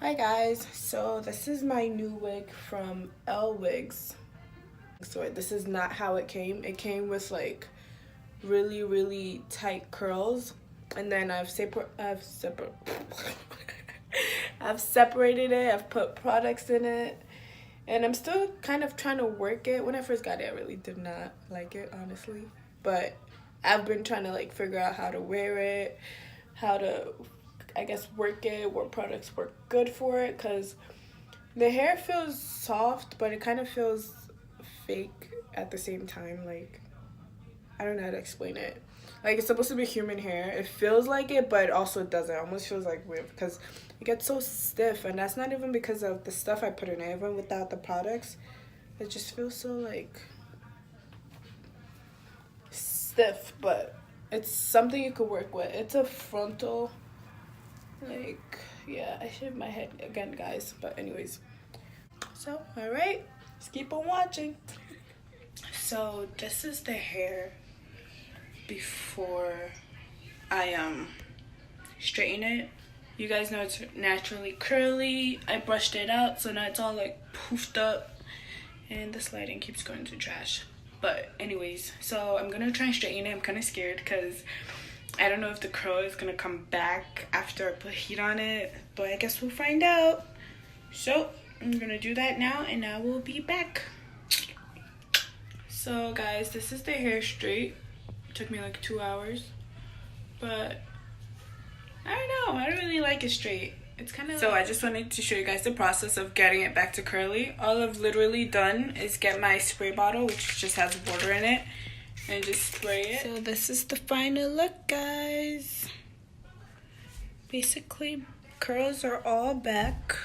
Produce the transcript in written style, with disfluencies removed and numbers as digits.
Hi guys, so this is my new wig from Lwigs. So this is not how it came. It came with like really tight curls, and then I've separated it. I've put products in it, and I'm still kind of trying to work it. When I first got it, I really did not like it, honestly, but I've been trying to like figure out how to wear it, how to I guess work it, what products work good for it, because the hair feels soft, but it kind of feels fake at the same time. Like, I don't know how to explain it. Like, it's supposed to be human hair. It feels like it, but it also doesn't. It almost feels like weird because it gets so stiff, and that's not even because of the stuff I put in it. Even without the products, it just feels so, like, stiff, but it's something you could work with. It's a frontal, like, yeah, I shaved my head again, guys, but anyways. So, alright, let's keep on watching. So, this is the hair before I straighten it. You guys know it's naturally curly. I brushed it out, so now it's all like poofed up, and this lighting keeps going to trash. But anyways, so I'm gonna try and straighten it. I'm kind of scared because I don't know if the curl is gonna come back after I put heat on it, but I guess we'll find out. So I'm gonna do that now, and I will be back. So guys, this is the hair straight. It took me like 2 hours, but I don't know, I don't really like it straight. It's kind of, so I just wanted to show you guys the process of getting it back to curly. All I've literally done is get my spray bottle, which just has water in it, and just spray it. So this is the final look, guys. Basically, curls are all back.